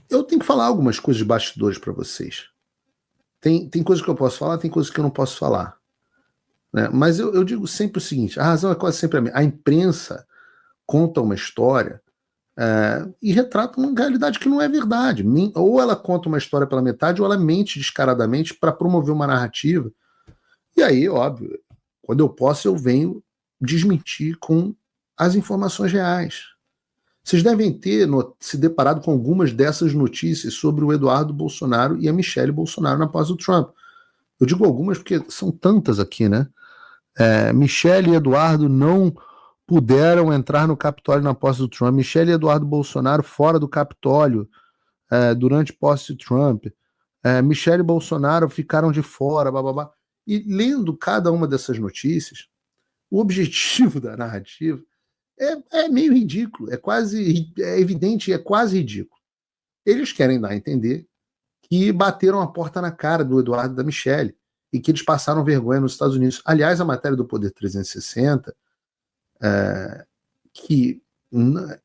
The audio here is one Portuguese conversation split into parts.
Eu tenho que falar algumas coisas de bastidores para vocês. Tem coisas que eu posso falar, tem coisas que eu não posso falar. Né? Mas eu digo sempre o seguinte: a razão é quase sempre a mesma. A imprensa conta uma história e retrata uma realidade que não é verdade. Ou ela conta uma história pela metade, ou ela mente descaradamente para promover uma narrativa. E aí, óbvio, quando eu posso, eu venho desmentir com as informações reais. Vocês devem ter se deparado com algumas dessas notícias sobre o Eduardo Bolsonaro e a Michelle Bolsonaro na posse do Trump. Eu digo algumas porque são tantas aqui, né? Michelle e Eduardo não puderam entrar no Capitólio na posse do Trump. Michelle e Eduardo Bolsonaro fora do Capitólio durante posse do Trump. Michelle e Bolsonaro ficaram de fora, bababá. E lendo cada uma dessas notícias, o objetivo da narrativa é meio ridículo, é evidente e é quase ridículo. Eles querem dar a entender que bateram a porta na cara do Eduardo e da Michelle e que eles passaram vergonha nos Estados Unidos. Aliás, a matéria do Poder 360, que,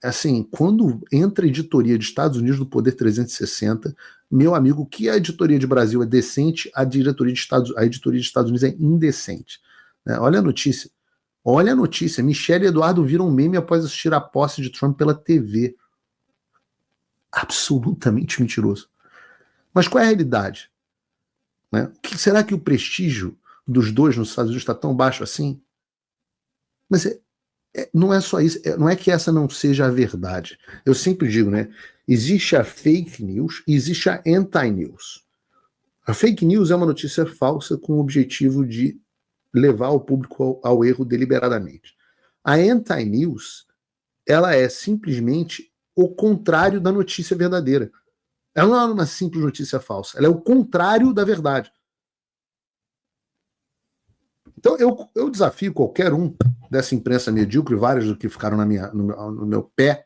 assim, quando entra a editoria de Estados Unidos do Poder 360, meu amigo, que a editoria de Brasil é decente, a editoria de Estados Unidos é indecente. Né? Olha a notícia. Olha a notícia. Michelle e Eduardo viram um meme após assistir a posse de Trump pela TV. Absolutamente mentiroso. Mas qual é a realidade? Né? Será que o prestígio dos dois nos Estados Unidos está tão baixo assim? Mas não é só isso. Não é que essa não seja a verdade. Eu sempre digo, né? Existe a fake news e existe a anti-news. A fake news é uma notícia falsa com o objetivo de levar o público ao erro deliberadamente. A anti-news, ela é simplesmente o contrário da notícia verdadeira. Ela não é uma simples notícia falsa, ela é o contrário da verdade. Então eu desafio qualquer um dessa imprensa medíocre, vários do que ficaram no meu pé,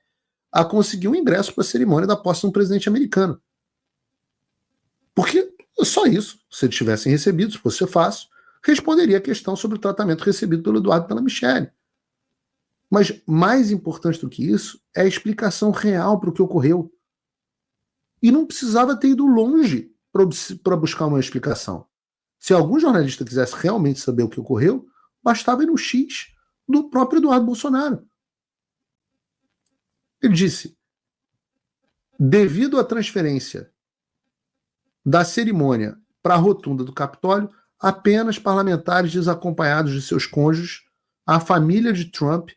a conseguir um ingresso para a cerimônia da posse de um presidente americano. Porque só isso, se eles tivessem recebido, se fosse fácil, responderia a questão sobre o tratamento recebido pelo Eduardo e pela Michelle. Mas mais importante do que isso é a explicação real para o que ocorreu. E não precisava ter ido longe para buscar uma explicação. Se algum jornalista quisesse realmente saber o que ocorreu, bastava ir no X do próprio Eduardo Bolsonaro. Ele disse: devido à transferência da cerimônia para a rotunda do Capitólio, apenas parlamentares desacompanhados de seus cônjuges, a família de Trump,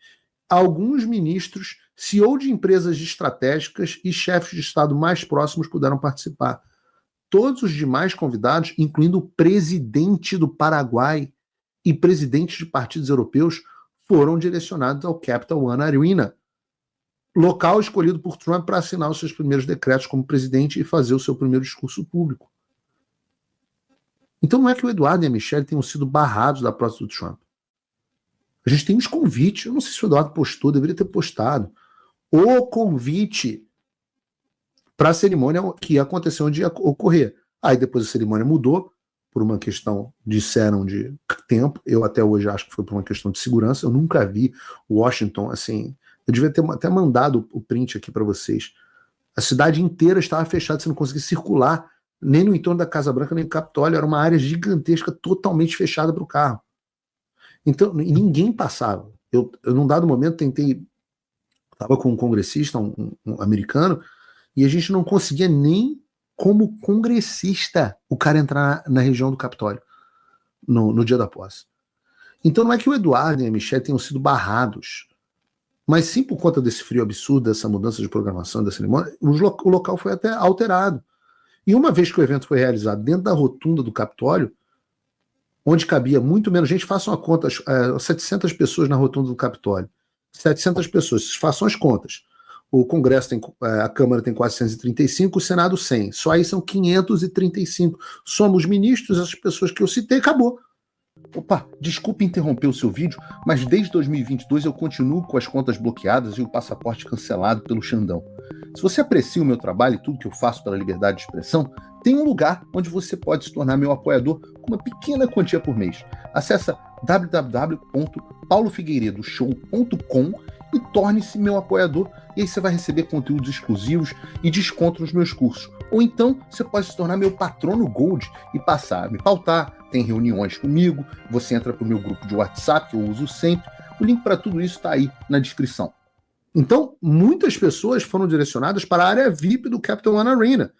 alguns ministros, CEO de empresas estratégicas e chefes de Estado mais próximos puderam participar. Todos os demais convidados, incluindo o presidente do Paraguai e presidentes de partidos europeus, foram direcionados ao Capital One Arena, local escolhido por Trump para assinar os seus primeiros decretos como presidente e fazer o seu primeiro discurso público. Então não é que o Eduardo e a Michelle tenham sido barrados da posse do Trump. A gente tem os convites, eu não sei se o Eduardo postou, deveria ter postado, o convite para a cerimônia que aconteceu onde ia ocorrer. Aí depois a cerimônia mudou, por uma questão, disseram, de tempo, eu até hoje acho que foi por uma questão de segurança, eu nunca vi Washington, assim, eu devia ter até mandado o print aqui para vocês. A cidade inteira estava fechada, você não conseguia circular, nem no entorno da Casa Branca, nem no Capitólio, era uma área gigantesca, totalmente fechada para o carro. Então, ninguém passava. Eu, num dado momento, tentei, estava com um congressista, um americano, e a gente não conseguia nem, como congressista, o cara entrar na região do Capitólio, no dia da posse. Então não é que o Eduardo e a Michelle tenham sido barrados, mas sim por conta desse frio absurdo, dessa mudança de programação da cerimônia, o local foi até alterado. E uma vez que o evento foi realizado dentro da rotunda do Capitólio, onde cabia muito menos gente, façam a conta, 700 pessoas na rotunda do Capitólio. 700 pessoas, façam as contas. O Congresso tem, a Câmara tem 435, o Senado 100. Só aí são 535. Somos ministros, as pessoas que eu citei, acabou. Opa, desculpe interromper o seu vídeo, mas desde 2022 eu continuo com as contas bloqueadas e o passaporte cancelado pelo Xandão. Se você aprecia o meu trabalho e tudo que eu faço pela liberdade de expressão, tem um lugar onde você pode se tornar meu apoiador com uma pequena quantia por mês. Acesse www.paulofigueiredoshow.com e torne-se meu apoiador. E aí você vai receber conteúdos exclusivos e desconto nos meus cursos. Ou então você pode se tornar meu patrono Gold e passar a me pautar. Tem reuniões comigo, você entra para o meu grupo de WhatsApp, que eu uso sempre. O link para tudo isso está aí na descrição. Então, muitas pessoas foram direcionadas para a área VIP do Capital One Arena,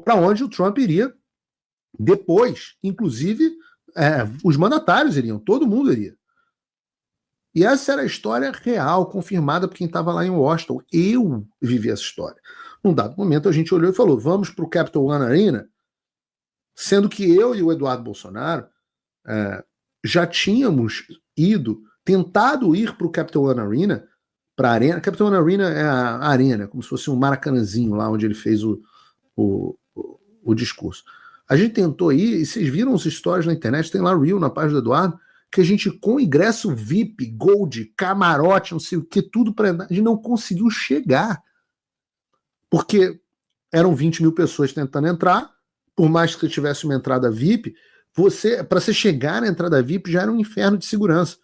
para onde o Trump iria depois. Inclusive, os mandatários iriam, todo mundo iria. E essa era a história real, confirmada por quem estava lá em Washington. Eu vivi essa história. Num dado momento, a gente olhou e falou, vamos para o Capital One Arena, sendo que eu e o Eduardo Bolsonaro já tínhamos tentado ir para o Capital One Arena, para a Arena. Capital One Arena é a arena, como se fosse um Maracanãzinho lá onde ele fez o discurso. A gente tentou ir, e vocês viram os stories na internet, tem lá Reel na página do Eduardo, que a gente, com ingresso VIP, Gold, camarote, não sei o que, tudo para andar, a gente não conseguiu chegar. Porque eram 20 mil pessoas tentando entrar, por mais que você tivesse uma entrada VIP, para você chegar na entrada VIP já era um inferno de segurança.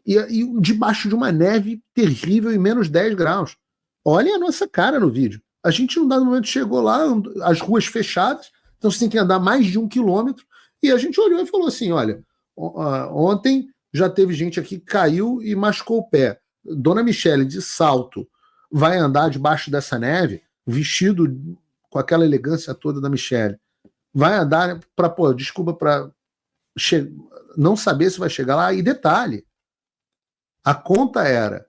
E debaixo de uma neve terrível e menos 10 graus. Olhem a nossa cara no vídeo. A gente, num dado momento, chegou lá, as ruas fechadas, então você tem que andar mais de 1 quilômetro, e a gente olhou e falou assim, olha, ontem já teve gente aqui que caiu e machucou o pé. Dona Michele, de salto, vai andar debaixo dessa neve, vestido com aquela elegância toda da Michele. Vai andar para não saber se vai chegar lá. E detalhe, a conta era,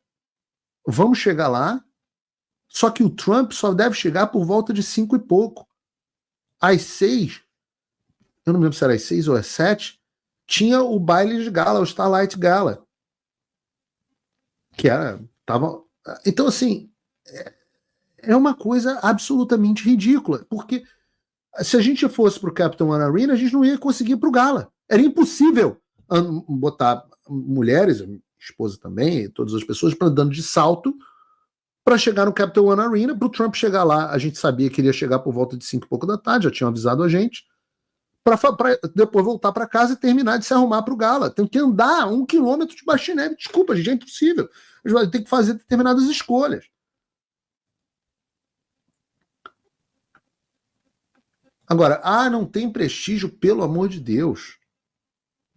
vamos chegar lá, só que o Trump só deve chegar por volta de 5 e pouco. Às 6, eu não me lembro se era às 6 ou às 7, tinha o baile de gala, o Starlight Gala. Então, assim, é uma coisa absolutamente ridícula, porque se a gente fosse para o Capital One Arena, a gente não ia conseguir ir para o gala. Era impossível botar mulheres, esposa também, todas as pessoas, andando de salto para chegar no Capital One Arena. Para o Trump chegar lá, a gente sabia que ele ia chegar por volta de 5 e pouco da tarde, já tinham avisado a gente, para depois voltar para casa e terminar de se arrumar para o gala. Tem que andar 1 quilômetro de baixo de neve. Desculpa, gente, é impossível. A gente vai ter que fazer determinadas escolhas. Agora, não tem prestígio, pelo amor de Deus.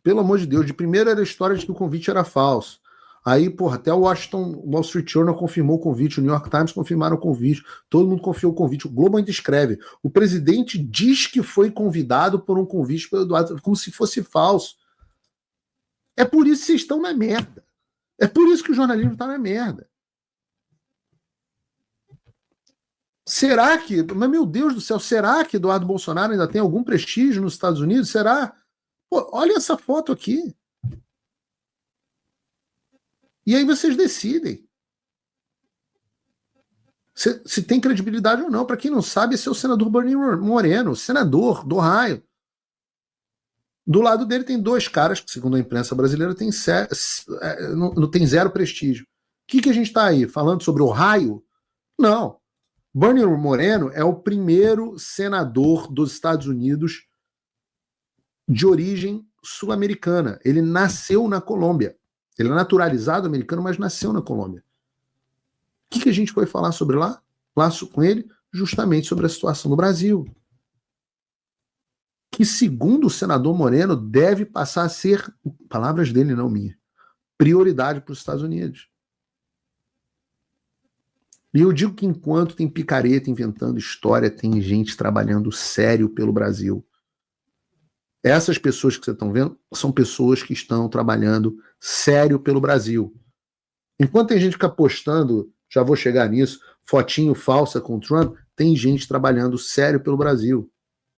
Pelo amor de Deus. De primeiro era a história de que o convite era falso. Aí, até o Wall Street Journal confirmou o convite, o New York Times confirmaram o convite, todo mundo confiou o convite, o Globo ainda escreve. O presidente diz que foi convidado por um convite pelo Eduardo, como se fosse falso. É por isso que vocês estão na merda. É por isso que o jornalismo está na merda. Será que, mas meu Deus do céu, será que Eduardo Bolsonaro ainda tem algum prestígio nos Estados Unidos? Será? Olha essa foto aqui. E aí vocês decidem se tem credibilidade ou não. Para quem não sabe, esse é o senador Bernie Moreno, senador do Ohio. Do lado dele tem 2 caras que, segundo a imprensa brasileira, não tem zero prestígio. O que a gente está aí? Falando sobre Ohio? Não. Bernie Moreno é o primeiro senador dos Estados Unidos de origem sul-americana. Ele nasceu na Colômbia. Ele é naturalizado americano, mas nasceu na Colômbia. O que a gente foi falar sobre lá com ele? Justamente sobre a situação do Brasil. Que, segundo o senador Moreno, deve passar a ser, palavras dele, não minha, prioridade para os Estados Unidos. E eu digo que enquanto tem picareta inventando história, tem gente trabalhando sério pelo Brasil. Essas pessoas que vocês estão vendo são pessoas que estão trabalhando sério pelo Brasil. Enquanto tem gente que fica postando, já vou chegar nisso, fotinho falsa com o Trump, tem gente trabalhando sério pelo Brasil.